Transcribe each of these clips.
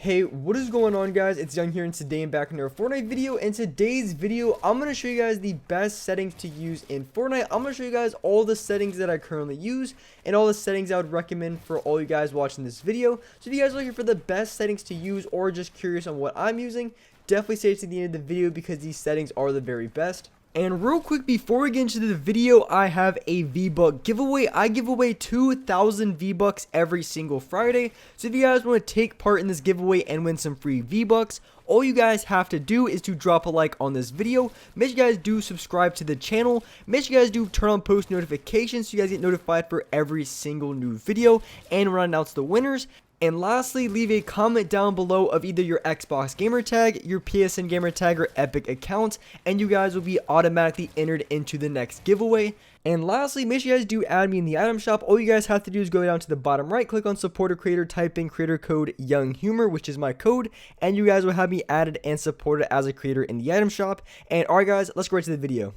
Hey, what is going on, guys? It's Young here, and today I'm back in another Fortnite video. In today's video, I'm going to show you guys the best settings to use in Fortnite. I'm going to show you guys all the settings that I currently use and all the settings I would recommend for all you guys watching this video. So if you guys are looking for the best settings to use or just curious on what I'm using, definitely stay to the end of the video because these settings are the very best. And real quick, before we get into the video, I have a V-Buck giveaway. I give away 2,000 V-Bucks every single Friday. So if you guys want to take part in this giveaway and win some free V-Bucks, all you guys have to do is to drop a like on this video. Make sure you guys do subscribe to the channel. Make sure you guys do turn on post notifications so you guys get notified for every single new video and when I announce the winners. And lastly, leave a comment down below of either your Xbox gamer tag, your PSN gamer tag, or Epic account, and you guys will be automatically entered into the next giveaway. And lastly, make sure you guys do add me in the item shop. All you guys have to do is go down to the bottom right, click on support a creator, type in creator code YoungHumor, which is my code, and you guys will have me added and supported as a creator in the item shop. And alright guys, let's go right to the video.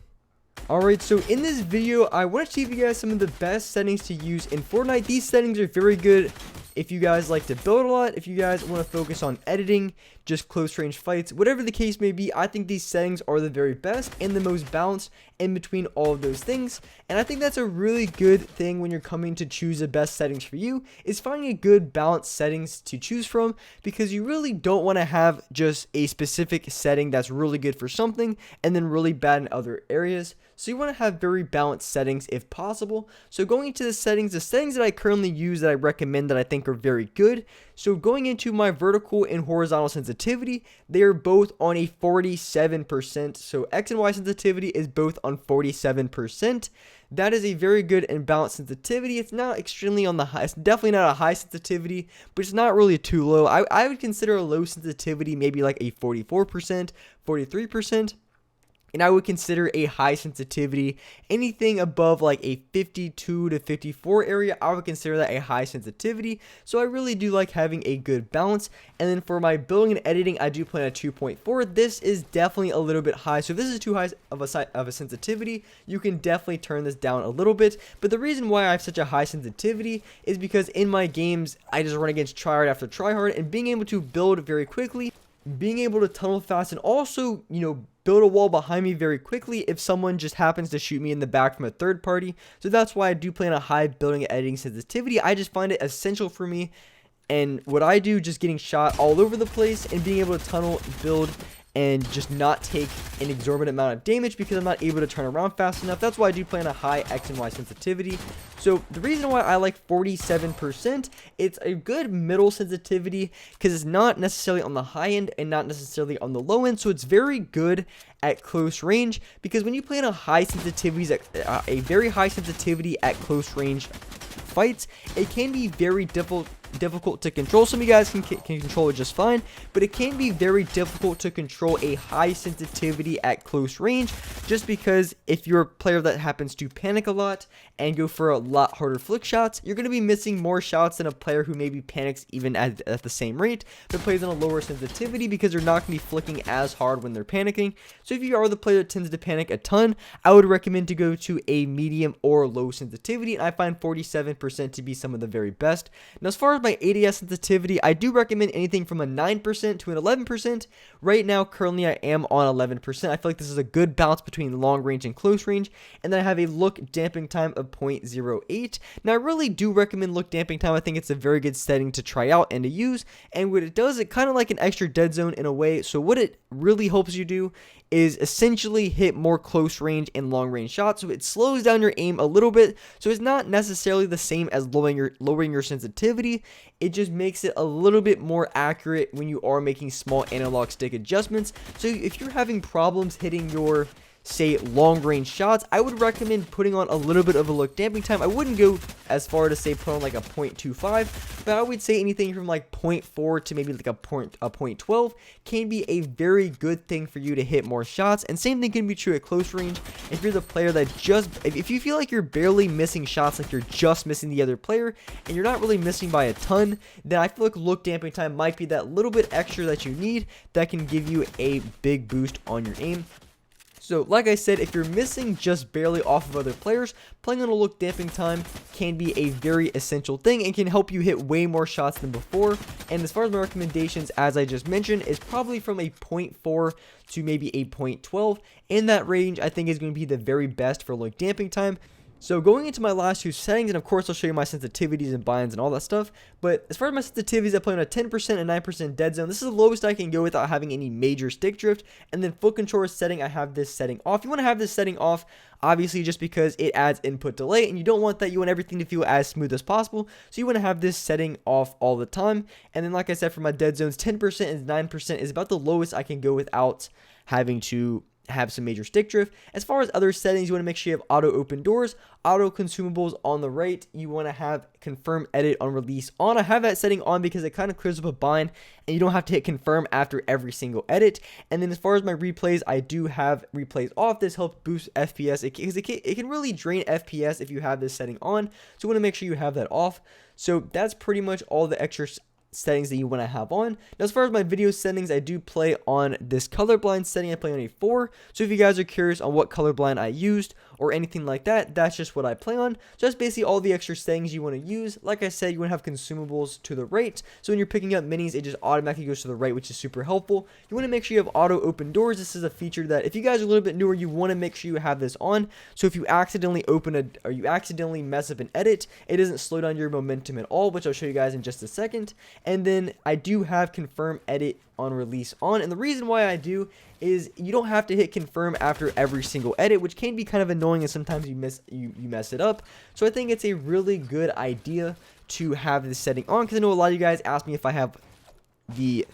Alright, so in this video, I want to teach you guys some of the best settings to use in Fortnite. These settings are very good if you guys like to build a lot, if you guys want to focus on editing, just close range fights, whatever the case may be. I think these settings are the very best and the most balanced in between all of those things. And I think that's a really good thing when you're coming to choose the best settings for you, is finding a good balanced settings to choose from, because you really don't want to have just a specific setting that's really good for something and then really bad in other areas. So you want to have very balanced settings if possible. So going into the settings that I currently use that I recommend that I think are very good. So going into my vertical and horizontal sensitivity, they are both on a 47%. So X and Y sensitivity is both on 47%. That is a very good and balanced sensitivity. It's not extremely on the high, it's definitely not a high sensitivity, but it's not really too low. I would consider a low sensitivity maybe like a 44%, 43%. And I would consider a high sensitivity anything above like a 52 to 54 area. I would consider that a high sensitivity. So I really do like having a good balance. And then for my building and editing, I do plan at 2.4. This is definitely a little bit high. So if this is too high of a sensitivity, you can definitely turn this down a little bit. But the reason why I have such a high sensitivity is because in my games, I just run against tryhard after tryhard, and being able to build very quickly, being able to tunnel fast, and also, build a wall behind me very quickly if someone just happens to shoot me in the back from a third party. So that's why I do plan a high building and editing sensitivity. I just find it essential for me. And what I do, just getting shot all over the place and being able to tunnel, build, and just not take an exorbitant amount of damage because I'm not able to turn around fast enough. That's why I do plan a high X and Y sensitivity. So the reason why I like 47%, it's a good middle sensitivity because it's not necessarily on the high end and not necessarily on the low end. So it's very good at close range, because when you play in a very high sensitivity at close range fights, it can be very difficult to control. Some of you guys can control it just fine, but it can be very difficult to control a high sensitivity at close range, just because if you're a player that happens to panic a lot and go for a lot harder flick shots, you're going to be missing more shots than a player who maybe panics even at the same rate but plays on a lower sensitivity, because they're not going to be flicking as hard when they're panicking. So if you are the player that tends to panic a ton, I would recommend to go to a medium or low sensitivity, and I find 47% to be some of the very best. Now, as far as my ADS sensitivity, I do recommend anything from a 9% to an 11%. Right now, currently, I am on 11%. I feel like this is a good balance between long range and close range. And then I have a look damping time of 0.08. Now, I really do recommend look damping time. I think it's a very good setting to try out and to use. And what it does, it kind of like an extra dead zone in a way. So what it really helps you do is essentially hit more close range and long range shots. So it slows down your aim a little bit. So it's not necessarily the same as lowering your sensitivity. It just makes it a little bit more accurate when you are making small analog stick adjustments. So if you're having problems hitting your, say, long range shots, I would recommend putting on a little bit of a look damping time. I wouldn't go as far to say put on like a 0.25, but I would say anything from like 0.4 to maybe like a 0.12 can be a very good thing for you to hit more shots. And same thing can be true at close range. If you're the player that if you feel like you're barely missing shots, like you're just missing the other player and you're not really missing by a ton, then I feel like look damping time might be that little bit extra that you need that can give you a big boost on your aim. So, like I said, if you're missing just barely off of other players, playing on a look damping time can be a very essential thing and can help you hit way more shots than before. And as far as my recommendations, as I just mentioned, is probably from a 0.4 to maybe a 0.12. In that range, I think is going to be the very best for look damping time. So going into my last two settings, and of course I'll show you my sensitivities and binds and all that stuff, but as far as my sensitivities, I play on a 10% and 9% dead zone. This is the lowest I can go without having any major stick drift. And then foot controller setting, I have this setting off. You want to have this setting off, obviously, just because it adds input delay, and you don't want that. You want everything to feel as smooth as possible, so you want to have this setting off all the time. And then, like I said, for my dead zones, 10% and 9% is about the lowest I can go without having to have some major stick drift. As far as other settings, you want to make sure you have auto open doors, auto consumables on the right. You want to have confirm edit on release on. I have that setting on because it kind of clears up a bind and you don't have to hit confirm after every single edit. And then as far as my replays, I do have replays off. This helps boost FPS because it can really drain FPS if you have this setting on. So you want to make sure you have that off. So that's pretty much all the extra settings that you want to have on. Now, as far as my video settings, I do play on this colorblind setting. I play on a 4. So if you guys are curious on what colorblind I used or anything like that, that's just what I play on. So that's basically all the extra settings you want to use. Like I said, you want to have consumables to the right. So when you're picking up minis, it just automatically goes to the right, which is super helpful. You want to make sure you have auto open doors. This is a feature that if you guys are a little bit newer, you want to make sure you have this on. So if you accidentally or you accidentally mess up an edit, it doesn't slow down your momentum at all, which I'll show you guys in just a second. And then I do have confirm edit on release on, and the reason why I do is you don't have to hit confirm after every single edit, which can be kind of annoying and sometimes you mess it up. So I think it's a really good idea to have this setting on, because I know a lot of you guys ask me if I have the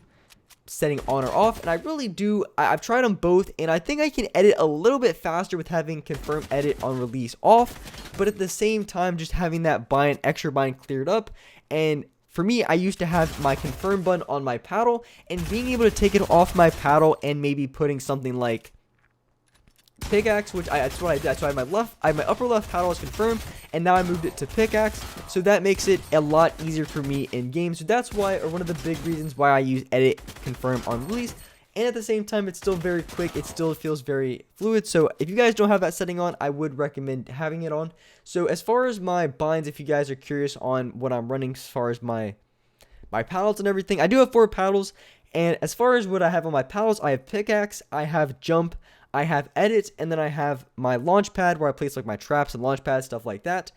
setting on or off, and I really do. I've tried them both, and I think I can edit a little bit faster with having confirm edit on release off, but at the same time just having that extra bind cleared up. And for me, I used to have my confirm button on my paddle, and being able to take it off my paddle and maybe putting something like pickaxe, which that's what I did. So my upper left paddle is confirmed, and now I moved it to pickaxe. So that makes it a lot easier for me in game. So that's why, or one of the big reasons why I use edit confirm on release. And at the same time, it's still very quick. It still feels very fluid. So if you guys don't have that setting on, I would recommend having it on. So as far as my binds, if you guys are curious on what I'm running as far as my paddles and everything, I do have 4 paddles. And as far as what I have on my paddles, I have pickaxe, I have jump, I have edit, and then I have my launch pad where I place like my traps and launch pads, stuff like that.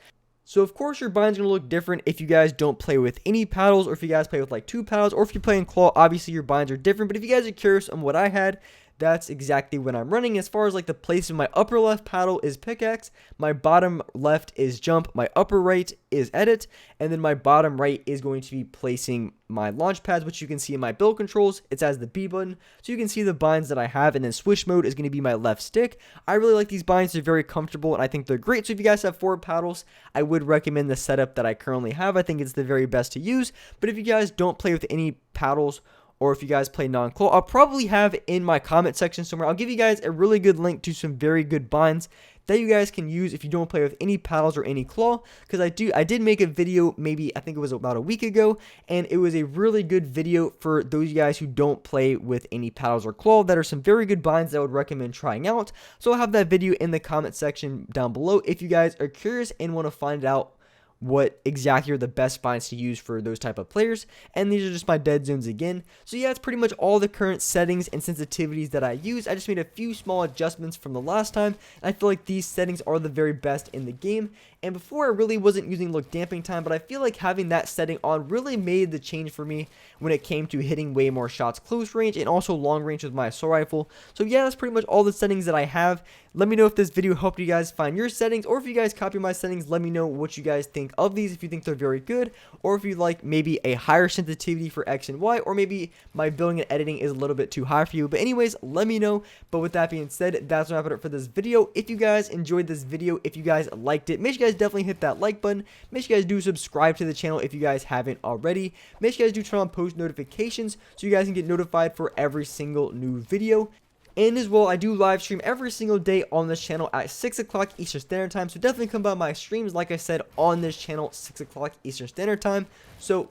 So of course your bind's going to look different if you guys don't play with any paddles, or if you guys play with like 2 paddles, or if you're playing claw, obviously your binds are different. But if you guys are curious on what I had, that's exactly what I'm running. As far as like the place of my upper left paddle is pickaxe, my bottom left is jump, my upper right is edit, and then my bottom right is going to be placing my launch pads, which you can see in my build controls. It's as the B button, so you can see the binds that I have. And then switch mode is going to be my left stick. I really like these binds. They're very comfortable, and I think they're great. So if you guys have 4 paddles, I would recommend the setup that I currently have. I think it's the very best to use. But if you guys don't play with any paddles, or if you guys play non-claw, I'll probably have in my comment section somewhere, I'll give you guys a really good link to some very good binds that you guys can use if you don't play with any paddles or any claw, because I did make a video, maybe I think it was about a week ago, and it was a really good video for those guys who don't play with any paddles or claw. That are some very good binds that I would recommend trying out. So I'll have that video in the comment section down below if you guys are curious and want to find out what exactly are the best binds to use for those type of players. And these are just my dead zones again. So yeah, it's pretty much all the current settings and sensitivities that I use. I just made a few small adjustments from the last time, and I feel like these settings are the very best in the game. And before, I really wasn't using look damping time, but I feel like having that setting on really made the change for me when it came to hitting way more shots close range and also long range with my assault rifle. So yeah, that's pretty much all the settings that I have. Let me know if this video helped you guys find your settings, or if you guys copy my settings, let me know what you guys think of these, if you think they're very good, or if you like maybe a higher sensitivity for X and Y, or maybe my building and editing is a little bit too high for you. But anyways, let me know. But with that being said, that's wrap it up for this video. If you guys enjoyed this video, if you guys liked it, make sure you guys definitely hit that like button. Make sure you guys do subscribe to the channel if you guys haven't already. Make sure you guys do turn on post notifications so you guys can get notified for every single new video. And as well, I do live stream every single day on this channel at 6 o'clock Eastern Standard Time. So definitely come by my streams, like I said, on this channel, 6 o'clock Eastern Standard Time. So,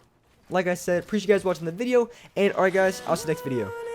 like I said, appreciate you guys watching the video. And alright guys, I'll see you next video.